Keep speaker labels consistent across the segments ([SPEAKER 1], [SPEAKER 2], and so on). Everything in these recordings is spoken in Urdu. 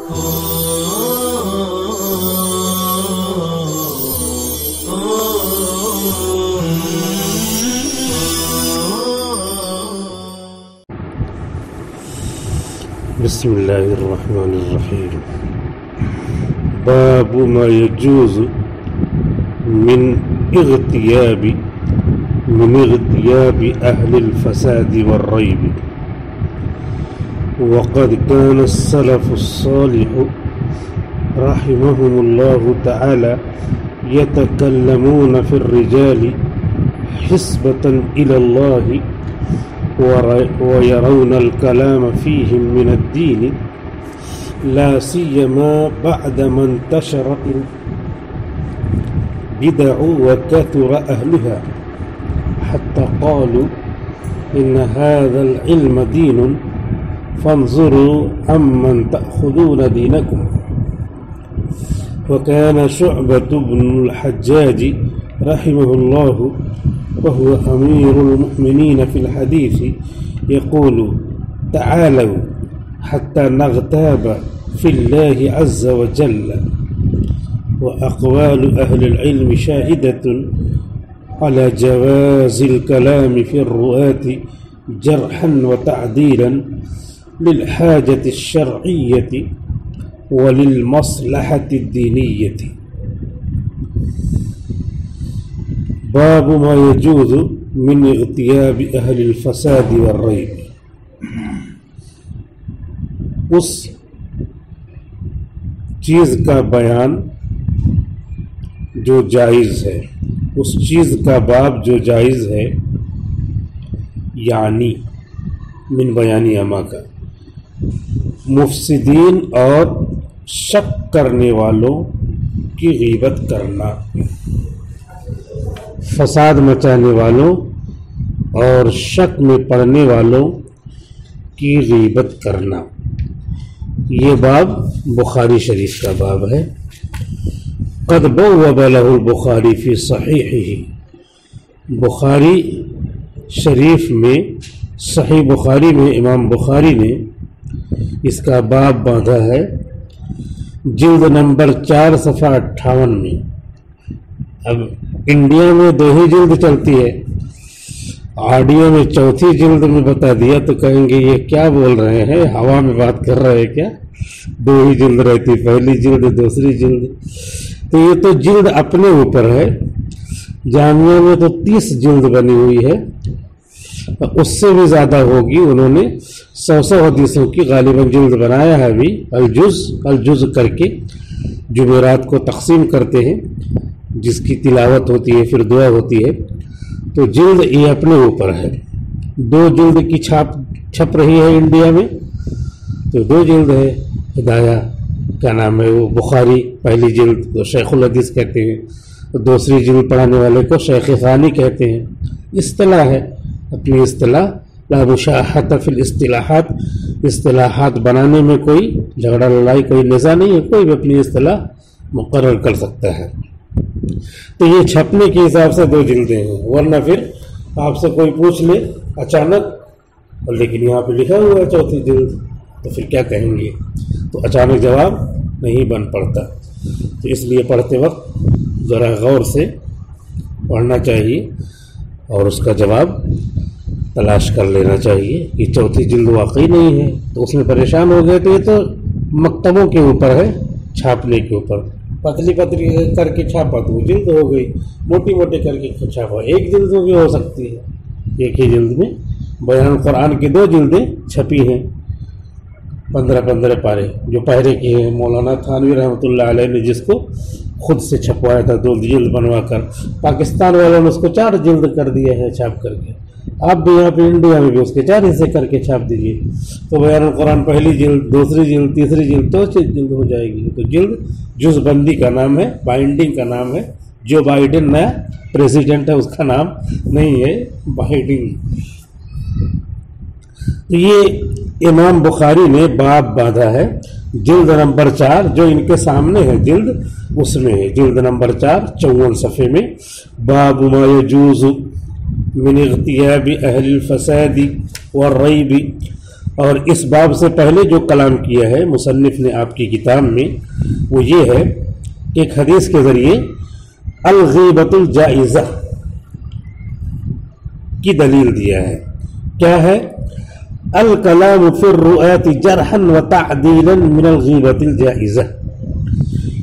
[SPEAKER 1] بسم الله الرحمن الرحيم. باب ما يجوز من اغتياب أهل الفساد والريب. وقد كان السلف الصالح رحمهم الله تعالى يتكلمون في الرجال حسبة إلى الله ويرون الكلام فيهم من الدين، لا سيما بعد ما انتشر البدع وكثر أهلها، حتى قالوا إن هذا العلم دين فانظروا عمن تأخذون دينكم. وكان شعبة بن الحجاج رحمه الله وهو أمير المؤمنين في الحديث يقول: تعالوا حتى نغتاب في الله عز وجل. وأقوال أهل العلم شاهدة على جواز الكلام في الرواة جرحا وتعديلا للحاجة الشرعية وللمصلحة الدينية. باب ما يجوز من اغتياب أهل الفساد والريب. اس چیز کا بیان جو جائز ہے، اس چیز کا باب جو جائز ہے، یعنی من بیانی اما کا، مفسدین اور شک کرنے والوں کی غیبت کرنا، فساد مچانے والوں اور شک میں پڑنے والوں کی غیبت کرنا. یہ باب بخاری شریف کا باب ہے. قد بوّب له البخاری فی صحیحہ، بخاری شریف میں، صحیح بخاری میں امام بخاری نے اس کا باب باندھا ہے جلد نمبر 4 صفحہ 58 میں. اب انڈیا میں 2 ہی جلد چلتی ہے، آڈیو میں 4تھی جلد میں بتا دیا تو کہیں گے یہ کیا بول رہے ہیں، ہوا میں بات کر رہے ہیں کیا؟ 2 ہی جلد رہتی، پہلی جلد دوسری جلد. تو یہ تو جلد اپنے اوپر ہے. جامعہ میں تو 30 جلد بنی ہوئی ہے، اس سے بھی زیادہ ہوگی. انہوں نے 100 حدیثوں کی غالباً جلد بنایا ہے ابھی، الجز کر کے جمعرات کو تقسیم کرتے ہیں، جس کی تلاوت ہوتی ہے پھر دعا ہوتی ہے. تو جلد یہ اپنے اوپر ہے. 2 جلد کی چھپ رہی ہے انڈیا میں، تو 2 جلد ہے. ہدایہ کا نام ہے وہ بخاری، پہلی جلد کو شیخ الحدیث کہتے ہیں، دوسری جلد پڑھانے والے کو شیخ ثانی کہتے ہیں. اصطلاح ہے، اپنی اصطلاح. لا مشاحۃ فی الاصطلاحات، اصطلاحات بنانے میں کوئی جھگڑا لڑائی کوئی نزاع نہیں ہے، کوئی بھی اپنی اصطلاح مقرر کر سکتا ہے. تو یہ چھپنے کے حساب سے 2 جلدیں ہیں، ورنہ پھر آپ سے کوئی پوچھ لے اچانک، لیکن یہاں پہ لکھا ہوا ہے 4تھی جلد، تو پھر کیا کہیں گے؟ تو اچانک جواب نہیں بن پڑتا. تو اس لیے پڑھتے وقت ذرا غور سے پڑھنا چاہیے اور اس کا جواب تلاش کر لینا چاہیے. یہ 4تھی جلد واقعی نہیں ہے تو اس میں پریشان ہو گئے. تو یہ تو مکتبوں کے اوپر ہے، چھاپنے کے اوپر. پتلی کر کے چھاپا تو وہ جلد ہو گئی، موٹی کر کے چھاپا 1 جلد بھی ہو سکتی ہے. ایک ہی جلد میں بیان قرآن کی 2 جلدیں چھپی ہیں، 15 پارے جو پہرے کی ہیں. مولانا تھانوی رحمۃ اللہ علیہ نے جس کو خود سے چھپوایا تھا 2 جلد بنوا کر، پاکستان والوں نے اس کو 4 جلد کر دیا ہے چھاپ کر کے. آپ بھی یہاں پہ انڈیا میں بھی اس کے 4 حصے کر کے چھاپ دیجیے تو بیان القرآن پہلی جلد، دوسری جلد، تیسری جلد، تو 6 جلد ہو جائے گی. تو جلد جز بندی کا نام ہے، بائنڈنگ کا نام ہے. جو بائیڈن نیا پریزیڈنٹ ہے اس کا نام نہیں ہے بائنڈنگ. تو یہ امام بخاری نے باب باندھا ہے جلد نمبر 4 جو ان کے سامنے ہے جلد، اس میں ہے جلد نمبر 4 54 صفحے میں. باب ما يجوز من اغتياب اهل الفساد والريب اور اس باب سے پہلے جو کلام کیا ہے مصنف نے آپ کی کتاب میں وہ یہ ہے کہ ایک حدیث کے ذریعے الغیبۃ الجائزہ کی دلیل دیا ہے. کیا ہے؟ الکلام فی الرؤیات جرحا وتعدیلا من الغیبۃ الجائزہ.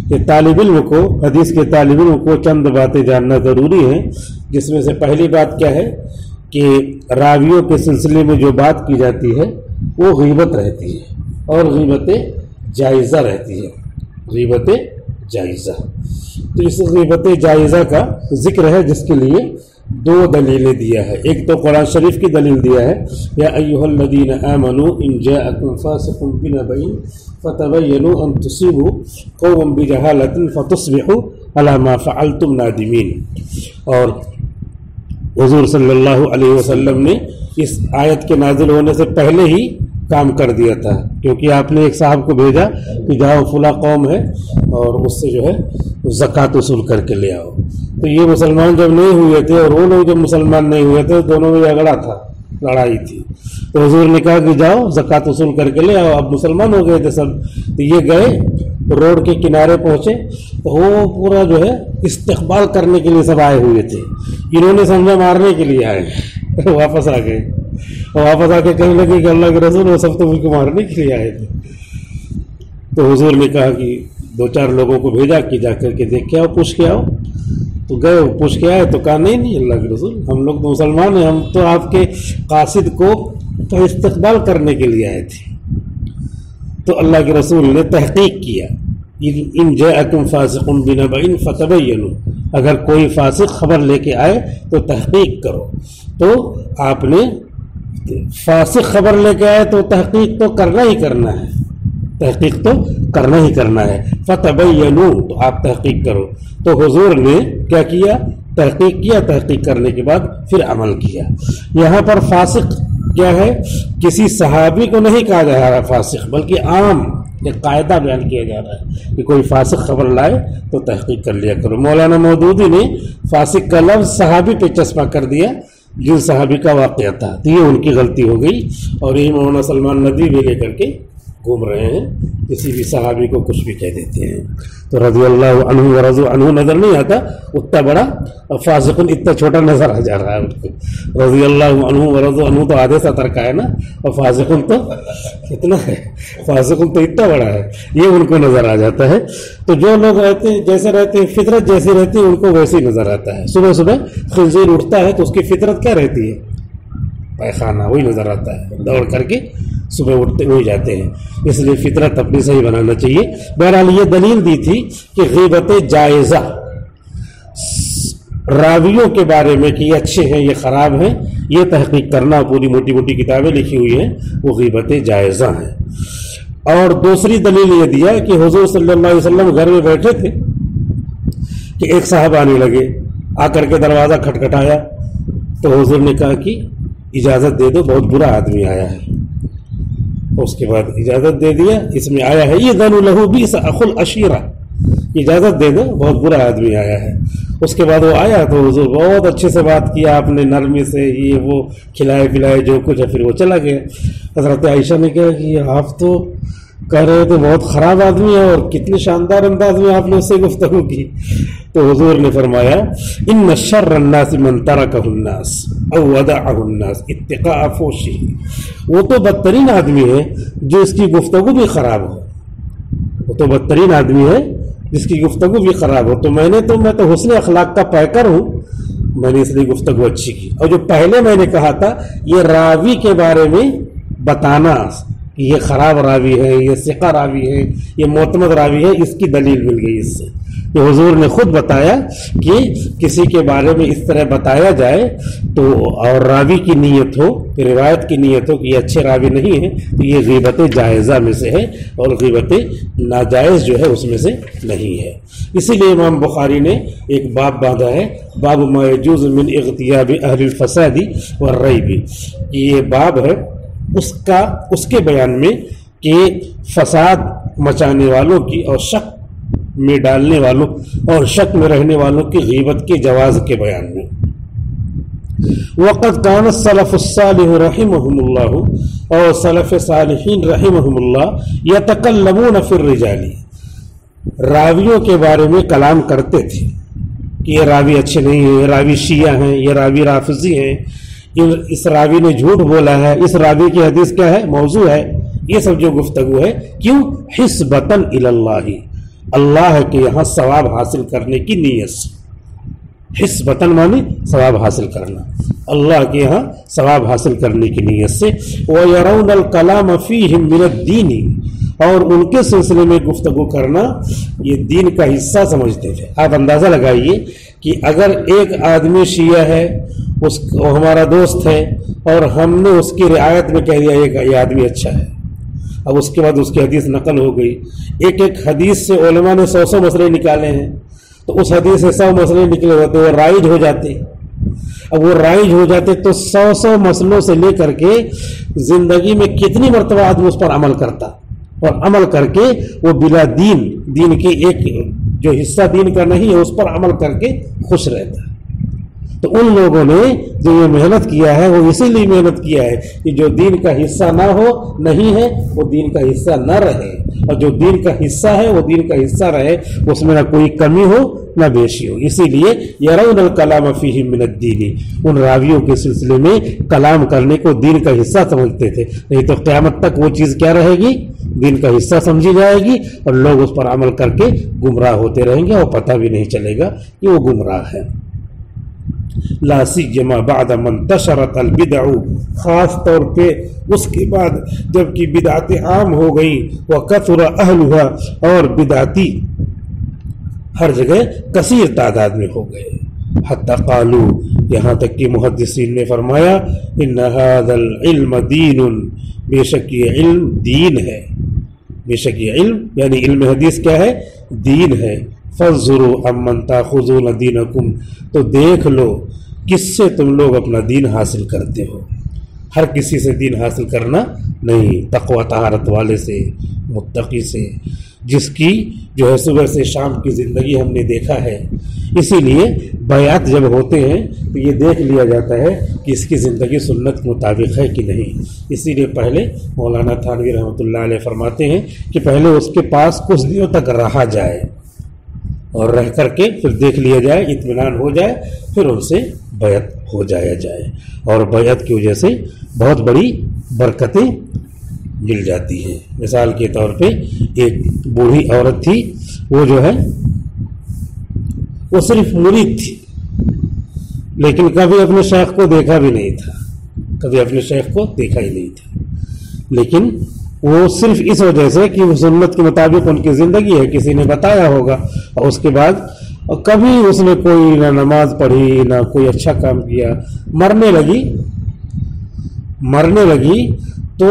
[SPEAKER 1] کہ طالب علم کو، حدیث کے طالب علم کو چند باتیں جاننا ضروری ہے، جس میں سے پہلی بات کیا ہے کہ راویوں کے سلسلے میں جو بات کی جاتی ہے وہ غیبت رہتی ہے اور غیبت جائزہ رہتی ہے. غیبت جائزہ، تو اس غیبت جائزہ کا ذکر ہے جس کے لیے دو دلیلیں دیا ہے. ایک تو قرآن شریف کی دلیل دیا ہے، یا ایھا الذین آمنوا ان جاءکم فاسق بنبأ فتبینوا ان تصیبوا قوما بجہالۃ فتصبحوا علی ما فعلتم نادمین. اور حضور صلی اللہ علیہ وسلم نے اس آیت کے نازل ہونے سے پہلے ہی کام کر دیا تھا، کیونکہ آپ نے ایک صاحب کو بھیجا کہ جاؤ فلاں قوم ہے اور اس سے جو ہے زکوٰۃ وصول کر کے لے آؤ. تو یہ مسلمان جب نہیں ہوئے تھے اور وہ لوگ جب مسلمان نہیں ہوئے تھے، دونوں میں جھگڑا تھا، لڑائی تھی. تو حضور نے کہا کہ جاؤ زکوٰۃ وصول کر کے لے آؤ. اب مسلمان ہو گئے تھے سب، تو یہ گئے روڈ کے کنارے پہنچے تو وہ پورا جو ہے استقبال کرنے کے لیے سب آئے ہوئے تھے. انہوں نے سمجھا مارنے کے لیے آئے، واپس آ گئے. واپس آ کے کہنے لگے کہ اللہ کے رسول وہ سب تو مجھ کو مارنے کے لیے آئے تھے. تو حضور نے کہا کہ دو چار لوگوں کو بھیجا کہ جا کر کے دیکھ کے آؤ، پوچھ کے آؤ. تو گئے، پوچھ کے آئے تو کہا نہیں اللہ کے رسول، ہم لوگ تو مسلمان ہیں، ہم تو آپ کے قاصد کو استقبال کرنے کے لیے آئے تھے. تو اللہ کے رسول نے تحقیق کیا، ان جاءکم فاسق بنبأ فتبینوا، اگر کوئی فاسق خبر لے کے آئے تو تحقیق کرو. تو آپ نے فاسق خبر لے کے آئے تو تحقیق تو کرنا ہی کرنا ہے، تحقیق تو کرنا ہی کرنا ہے. فتبینوا، تو آپ تحقیق کرو. تو حضور نے کیا کیا؟ تحقیق کیا. تحقیق کرنے کے بعد پھر عمل کیا. یہاں پر فاسق کیا ہے؟ کسی صحابی کو نہیں کہا جا رہا فاسق، بلکہ عام ایک قاعدہ بیان کیا جا رہا ہے کہ کوئی فاسق خبر لائے تو تحقیق کر لیا کرو. مولانا مودودی نے فاسق کا لفظ صحابی پہ چسپاں کر دیا جن صحابی کا واقعہ تھا، تو یہ ان کی غلطی ہو گئی. اور یہی مولانا سلمان ندوی بھی لے کر کے گھوم رہے ہیں، کسی بھی صحابی کو کچھ بھی کہہ دیتے ہیں. تو رضی اللہ عنہ ورضوا عنہ نظر نہیں آتا، اتنا بڑا، اور فاسق اتنا چھوٹا نظر آ جا رہا ہے ان کو. رضی اللہ عنہ ورضوا عنہ تو آدھے سطر کا ہے نا، اور فاسق تو اتنا ہے، فاسق تو اتنا بڑا ہے، یہ ان کو نظر آ جاتا ہے. تو جو لوگ رہتے ہیں جیسے رہتے ہیں، فطرت جیسی رہتی ہے، ان کو ویسے ہی نظر آتا ہے. صبح صبح خنزیر اٹھتا ہے تو اس کی فطرت کیا رہتی ہے؟ پیخانہ، وہی نظر آتا ہے. دوڑ کر کے صبح اٹھتے ہوئے جاتے ہیں، اس لیے فطرت اپنی صحیح بنانا چاہیے. بہرحال یہ دلیل دی تھی کہ غیبت جائزہ، راویوں کے بارے میں کہ یہ اچھے ہیں یہ خراب ہیں، یہ تحقیق کرنا، پوری موٹی موٹی کتابیں لکھی ہوئی ہیں، وہ غیبت جائزہ ہیں. اور دوسری دلیل یہ دیا کہ حضور صلی اللہ علیہ وسلم گھر میں بیٹھے تھے کہ ایک صاحب آنے لگے، آ کر کے دروازہ کھٹکھٹایا تو حضور نے کہا کہ اجازت دے دو، بہت برا آدمی آیا ہے. اس کے بعد اجازت دے دیا، اس میں آیا ہے اذن لہ بئس اخو العشیرہ، اجازت دے دو، بہت برا آدمی آیا ہے. اس کے بعد وہ آیا تو حضور بہت اچھے سے بات کیا آپ نے، نرمی سے، یہ وہ کھلائے پلائے جو کچھ ہے، پھر وہ چلا گیا. حضرت عائشہ نے کہا کہ آپ تو کہہ رہے تھے بہت خراب آدمی ہے، اور کتنے شاندار انداز میں آپ نے اس سے گفتگو کی. تو حضور نے فرمایا ان شر الناس من ترکہ الناس او ودعہ الناس اتقاء فحشہ، وہ تو بدترین آدمی ہے جو اس کی گفتگو بھی خراب ہو، وہ تو بدترین آدمی ہے جس کی گفتگو بھی خراب ہو. تو میں تو حسن اخلاق کا پیکر ہوں، میں نے اس لیے گفتگو اچھی کی. اور جو پہلے میں نے کہا تھا یہ راوی کے بارے میں بتانا کہ یہ خراب راوی ہے، یہ ثقہ راوی ہے، یہ معتمد راوی ہے، اس کی دلیل مل گئی اس سے کہ حضور نے خود بتایا کہ کسی کے بارے میں اس طرح بتایا جائے تو، اور راوی کی نیت ہو، روایت کی نیت ہو کہ یہ اچھے راوی نہیں ہے، تو یہ غیبت جائزہ میں سے ہے، اور غیبت ناجائز جو ہے اس میں سے نہیں ہے. اسی لیے امام بخاری نے ایک باب باندھا ہے، باب ما یجوز من اغتیاب اہل الفساد والریب. یہ باب ہے اس کے بیان میں کہ فساد مچانے والوں کی اور شک میں ڈالنے والوں اور شک میں رہنے والوں کی غیبت کے جواز کے بیان میں. وقد كان السلف الصالح رحمهم الله اور سلف صالحین رحمہمullah یتکلمون فی الرجال، راویوں کے بارے میں کلام کرتے تھے کہ یہ راوی اچھے نہیں ہیں، یہ راوی شیعہ ہیں، یہ راوی رافضی ہیں، اس راوی نے جھوٹ بولا ہے، اس راوی کی حدیث کیا ہے، موضوع ہے، یہ سب جو گفتگو ہے، کیوں؟ حسبتاً الی اللہ، اللہ کے یہاں ثواب حاصل کرنے کی نیت سے، حسبتاً مانی ثواب حاصل کرنا، اللہ کے یہاں ثواب حاصل کرنے کی نیت سے، وَيَرَوْنَ الْكَلَامَ فِيهِمْ مِنَ الدِّينِ، اور ان کے سلسلے میں گفتگو کرنا یہ دین کا حصہ سمجھتے تھے۔ آپ اندازہ لگائیے کہ اگر ایک آدمی شیعہ ہے، وہ ہمارا دوست ہے، اور ہم نے اس کی رعایت میں کہہ دیا یہ آدمی اچھا ہے، اب اس کے بعد اس کی حدیث نقل ہو گئی، ایک ایک حدیث سے علماء نے 100 مسئلے نکالے ہیں، تو اس حدیث سے 100 مسئلے نکلے ہوتے، وہ رائج ہو جاتے، اب وہ رائج ہو جاتے تو 100 مسئلوں سے لے کر کے زندگی میں کتنی مرتبہ آدمی اس پر عمل کرتا، اور عمل کر کے وہ بلا دین کے ایک جو حصہ دین کا نہیں ہے اس پر عمل کر کے خوش رہتا ہے۔ تو ان لوگوں نے جو یہ محنت کیا ہے وہ اسی لیے محنت کیا ہے کہ جو دین کا حصہ نہ ہو، نہیں ہے، وہ دین کا حصہ نہ رہے، اور جو دین کا حصہ ہے وہ دین کا حصہ رہے، اس میں نہ کوئی کمی ہو نہ بیشی ہو۔ اسی لیے یرون الکلام فیہ من الدین، ان راویوں کے سلسلے میں کلام کرنے کو دین کا حصہ سمجھتے تھے، نہیں تو قیامت تک وہ چیز کیا رہے گی، دین کا حصہ سمجھی جائے گی، اور لوگ اس پر عمل کر کے گمراہ ہوتے رہیں گے اور پتہ بھی نہیں چلے گا کہ وہ گمراہ ہے۔ لا سیما بعد من انتشرت البدع، خاص طور پہ اس کے بعد جب کہ بدعتیں عام ہو گئیں، وکثر اہلها، اور بدعتی ہر جگہ کثیر تعداد میں ہو گئے، حتی قالوا، یہاں تک کہ محدثین نے فرمایا، ان هذا العلم دین، بے شک یہ علم دین ہے، بے شک یہ علم یعنی علم حدیث کیا ہے، دین ہے۔ فانظروا امن تاخذون دینکم، تو دیکھ لو کس سے تم لوگ اپنا دین حاصل کرتے ہو، ہر کسی سے دین حاصل کرنا نہیں، تقوی طہارت والے سے، متقی سے، جس کی جو ہے صبح سے شام کی زندگی ہم نے دیکھا ہے۔ اسی لیے بیعت جب ہوتے ہیں تو یہ دیکھ لیا جاتا ہے کہ اس کی زندگی سنت کے مطابق ہے کہ نہیں۔ اسی لیے پہلے مولانا تھانوی رحمۃ اللہ علیہ فرماتے ہیں کہ پہلے اس کے پاس کچھ دنوں تک رہا جائے، اور رہ کر کے پھر دیکھ لیا جائے، اطمینان ہو جائے، پھر ان سے بیعت ہو جایا جائے، اور بیعت کی وجہ سے بہت بڑی برکتیں مل جاتی ہیں۔ مثال کے طور پہ ایک بوڑھی عورت تھی، وہ جو ہے وہ صرف مرید تھی، لیکن کبھی اپنے شیخ کو دیکھا بھی نہیں تھا، کبھی اپنے شیخ کو دیکھا ہی نہیں تھا، لیکن وہ صرف اس وجہ سے کہ وہ سنت کے مطابق ان کی زندگی ہے، کسی نے بتایا ہوگا، اور اس کے بعد کبھی اس نے کوئی نہ نماز پڑھی نہ کوئی اچھا کام کیا، مرنے لگی تو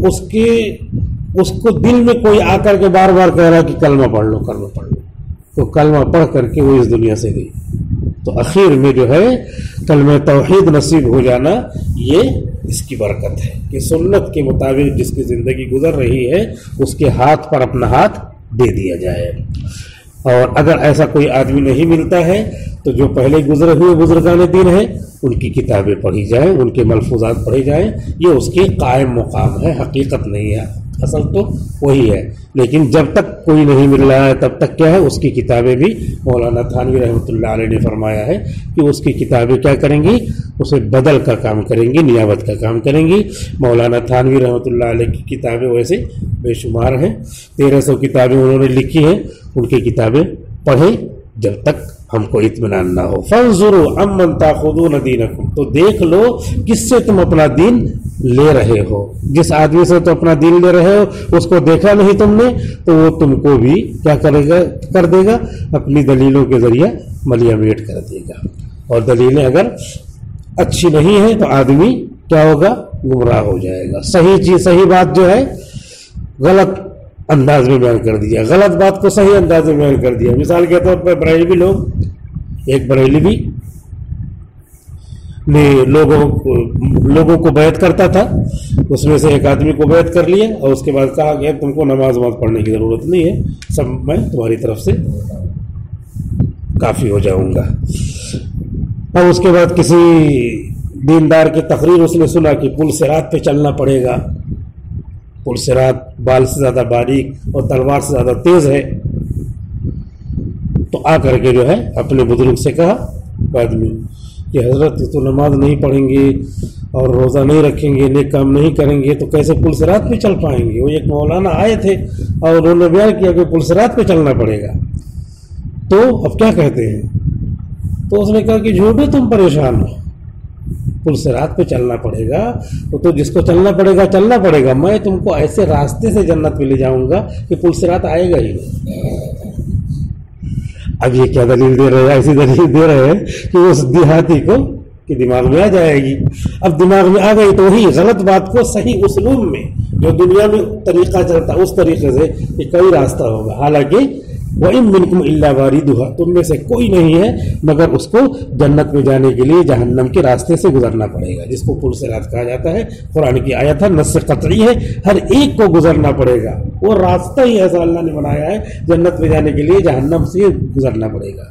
[SPEAKER 1] اس کو دل میں کوئی آ کر کے بار بار کہہ رہا کہ کلمہ پڑھ لو، تو کلمہ پڑھ کر کے وہ اس دنیا سے گئی۔ تو اخیر میں جو ہے کلمہ توحید نصیب ہو جانا، یہ اس کی برکت ہے کہ سنت کے مطابق جس کی زندگی گزر رہی ہے اس کے ہاتھ پر اپنا ہاتھ دے دیا جائے۔ اور اگر ایسا کوئی آدمی نہیں ملتا ہے تو جو پہلے گزرے ہوئے بزرگان دین ہیں ان کی کتابیں پڑھی جائیں، ان کے ملفوظات پڑھے جائیں، یہ اس کے قائم مقام ہے، حقیقت نہیں ہے، اصل تو وہی ہے، لیکن جب تک کوئی نہیں مل رہا ہے تب تک کیا ہے، اس کی کتابیں بھی مولانا تھانوی رحمۃ اللہ علیہ نے فرمایا ہے کہ اس کی کتابیں کیا کریں گی، اسے بدل کا کام کریں گی، نیابت کا کام کریں گی۔ مولانا تھانوی رحمۃ اللہ علیہ کی کتابیں ویسے بے شمار ہیں، 1300 کتابیں انہوں نے لکھی ہیں، ان کی کتابیں پڑھیں جب تک ہم کو اطمینان نہ ہو۔ فانظروا امن تاخذون دینکم، تو دیکھ لو کس سے تم اپنا دین لے رہے ہو، جس آدمی سے تو اپنا دین لے رہے ہو اس کو دیکھا نہیں تم نے تو وہ تم کو بھی کیا کر دے گا، اپنی دلیلوں کے ذریعے ملیا میٹ کر دے گا، اور دلیلیں اگر اچھی نہیں ہیں تو آدمی کیا ہوگا، گمراہ ہو جائے گا۔ صحیح بات جو ہے غلط انداز میں بیان کر دیا، غلط بات کو صحیح انداز میں بیان کر دیا۔ مثال کے طور پر بریلوی لوگ، ایک بریلوی نے لوگوں کو بیعت کرتا تھا، اس میں سے ایک آدمی کو بیعت کر لیا اور اس کے بعد کہا کہ تم کو نماز پڑھنے کی ضرورت نہیں ہے، سب میں تمہاری طرف سے کافی ہو جاؤں گا۔ اور اس کے بعد کسی دیندار کی تقریر اس نے سنا کہ پل صراط پہ چلنا پڑے گا، پل صراط بال سے زیادہ باریک اور تلوار سے زیادہ تیز ہے، تو آ کر کے جو ہے اپنے بزرگ سے کہا بعد میں کہ حضرت تو نماز نہیں پڑھیں گے اور روزہ نہیں رکھیں گے، نیک کام نہیں کریں گے، تو کیسے پل صراط پہ چل پائیں گے؟ وہ ایک مولانا آئے تھے اور انہوں نے بیان کیا کہ پل صراط پہ چلنا پڑے گا، تو اب کیا کہتے ہیں؟ تو اس نے کہا کہ جھوٹے تم پریشان ہو، پل صراط پہ چلنا پڑے گا تو جس کو چلنا پڑے گا، میں تم کو ایسے راستے سے جنت میں لے جاؤں گا کہ پل صراط آئے گا ہی نہیں۔ اب یہ کیا دلیل دے رہے ہیں؟ ایسی دلیل دے رہے ہیں کہ اس دیہاتی کو کہ دماغ میں آ جائے گی۔ اب دماغ میں آ گئی تو وہی غلط بات کو صحیح اسلوب میں جو دنیا میں طریقہ چلتا اس طریقے سے کہ کوئی راستہ ہوگا، حالانکہ وَإِن مِّنكُمْ إِلَّا وَارِدُهَا، تم میں سے کوئی نہیں ہے مگر اس کو جنت میں جانے کے لیے جہنم کے راستے سے گزرنا پڑے گا، جس کو پل صراط کہا جاتا ہے۔ قرآن کی آیت ہے، نص قطعی ہے، ہر ایک کو گزرنا پڑے گا، وہ راستہ ہی ایسا اللہ نے بنایا ہے، جنت میں جانے کے لیے جہنم سے گزرنا پڑے گا۔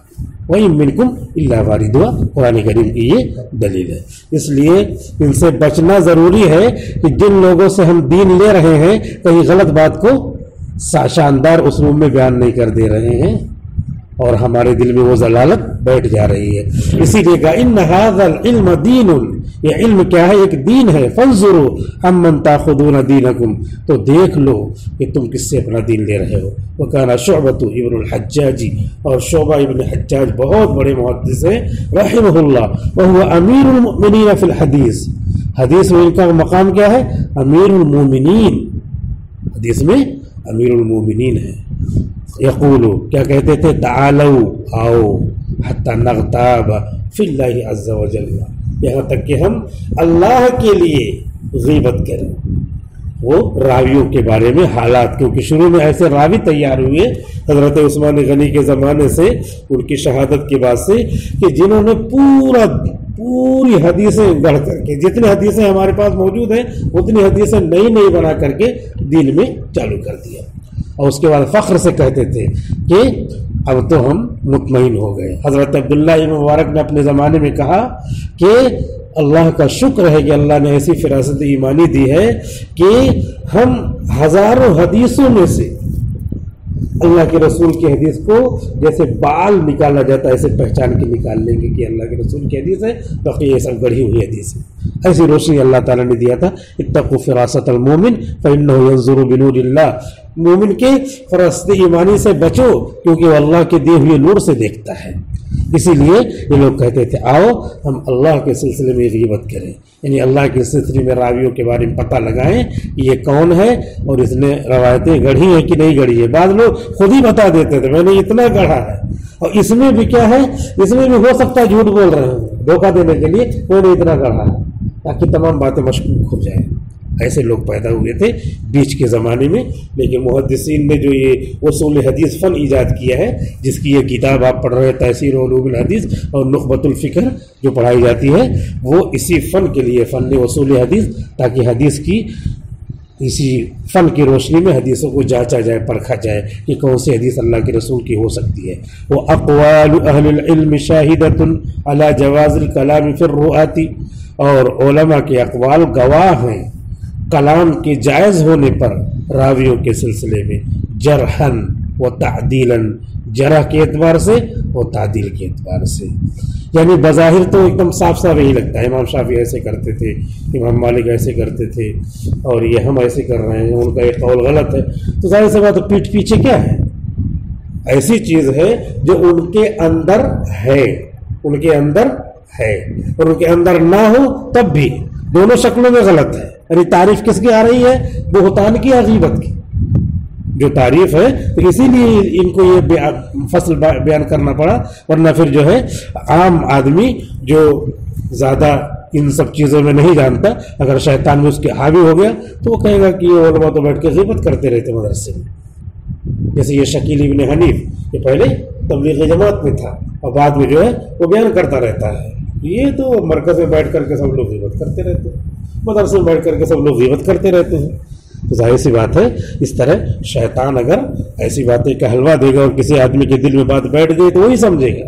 [SPEAKER 1] وَإِن مِّنكُمْ إِلَّا وَارِدُهَا، قرآن کریم کی یہ دلیل ہے۔ اس لیے ان سے بچنا ضروری ہے کہ جن لوگوں سے ہم دین لے رہے ہیں کہیں غلط بات کو شاندار اسلوب میں بیان نہیں کر دے رہے ہیں اور ہمارے دل میں وہ ضلالت بیٹھ جا رہی ہے۔ اسی لیے کہا ان ھذا العلم دین، یہ علم کیا ہے؟ ایک دین ہے۔ فانظروا عمن تاخذون دینکم، تو دیکھ لو کہ تم کس سے اپنا دین لے رہے ہو۔ وکان شعبۃ ابن الحجاج، اور شعبہ ابن حجاج بہت بڑے محدث ہیں رحمہ اللہ، وهو امیر المؤمنین فی الحدیث، حدیث میں ان کا مقام کیا ہے؟ امیر المومنین، حدیث میں امیر المومنین ہے۔ یقولو، کیا کہتے تھے؟ تعالو، آؤ، حتی نغتاب فی اللہ عز وجل، یہاں تک کہ ہم اللہ کے لیے غیبت کریں، وہ راویوں کے بارے میں حالات، کیونکہ شروع میں ایسے راوی تیار ہوئے حضرت عثمان غنی کے زمانے سے، ان کی شہادت کے بعد سے، کہ جنہوں نے پوری حدیثیں گڑھ کر کے، جتنے حدیثیں ہمارے پاس موجود ہیں اتنی حدیثیں نئی بنا کر کے دین میں چالو کر دیا، اور اس کے بعد فخر سے کہتے تھے کہ اب تو ہم مطمئن ہو گئے۔ حضرت عبداللہ ابن مبارک نے اپنے زمانے میں کہا کہ اللہ کا شکر ہے کہ اللہ نے ایسی فراست ایمانی دی ہے کہ ہم ہزاروں حدیثوں میں سے اللہ کے رسول کی حدیث کو جیسے بال نکالا جاتا ہے ایسے پہچان کے نکال لیں گے کہ اللہ کے رسول کی حدیث ہے، باقی یہ سب گڑھی ہوئی حدیث ہے۔ ایسی روشنی اللہ تعالیٰ نے دیا تھا، اتقوا فراست المومن فإنه ينظر بنور اللہ، مومن کے فراست ایمانی سے بچو کیونکہ وہ اللہ کے دیے ہوئے نور سے دیکھتا ہے۔ اسی لیے یہ لوگ کہتے تھے آؤ ہم اللہ کے سلسلے میں غیبت کریں، یعنی اللہ کے سلسلے میں راویوں کے بارے میں پتہ لگائیں کہ یہ کون ہے اور اس نے روایتیں گڑھی ہیں کہ نہیں گڑھی ہے۔ بعض لوگ خود ہی بتا دیتے تھے میں نے اتنا گڑھا ہے، اور اس میں بھی کیا ہے، اس میں بھی ہو سکتا ہے جھوٹ بول رہے ہیں دھوکہ دینے کے لیے، میں نے اتنا گڑھا ہے تاکہ تمام باتیں مشکوک ہو جائیں۔ ایسے لوگ پیدا ہوئے تھے بیچ کے زمانے میں، لیکن محدثین نے جو یہ اصول حدیث فن ایجاد کیا ہے، جس کی یہ کتاب آپ پڑھ رہے ہیں تیسیر علوم الحدیث اور نخبۃ الفکر جو پڑھائی جاتی ہے، وہ اسی فن کے لیے، فن اصول حدیث، تاکہ حدیث کی اسی فن کی روشنی میں حدیثوں کو جانچا جائے، پرکھا جائے کہ کون سی حدیث اللہ کے رسول کی ہو سکتی ہے۔ وہ اقوال اہل العلم شاہدۃ علی جواز الکلام فی الرؤات، اور علماء کے اقوال گواہ ہیں کلام کے جائز ہونے پر راویوں کے سلسلے میں، جرحن و تعدیلاً، جرح کے اعتبار سے اور تعدیل کے اعتبار سے۔ یعنی بظاہر تو ایک دم صاف یہی لگتا ہے امام شافعی ایسے کرتے تھے، امام مالک ایسے کرتے تھے، اور یہ ہم ایسے کر رہے ہیں، ان کا ایک قول غلط ہے، تو ظاہر سی بات پیٹھ پیچھے کیا ہے؟ ایسی چیز ہے جو ان کے اندر ہے، ان کے اندر ہے، اور ان کے اندر نہ ہو تب بھی دونوں شکلوں میں غلط ہے۔ یعنی تعریف کس کی آ رہی ہے؟ بہتان کی یا غیبت کی؟ جو تعریف ہے تو اسی لیے ان کو یہ فصل بیان کرنا پڑا، ورنہ پھر جو ہے عام آدمی جو زیادہ ان سب چیزوں میں نہیں جانتا، اگر شیطان میں اس کے حاوی ہو گیا تو وہ کہے گا کہ یہ علماء تو بیٹھ کے غیبت کرتے رہتے مدرسے میں۔ جیسے یہ شکیل ابن حنیف، یہ پہلے تبلیغ جماعت میں تھا اور بعد میں جو ہے وہ بیان کرتا رہتا ہے، یہ تو مرکز میں بیٹھ کر کے سب لوگ غیبت کرتے رہتے ہیں، مدرسے میں بیٹھ کر کے سب لوگ غیبت کرتے رہتے ہیں۔ تو ظاہر سی بات ہے اس طرح شیطان اگر ایسی باتیں کا حلوہ دے گا اور کسی آدمی کے دل میں بات بیٹھ گئی تو وہی سمجھے گا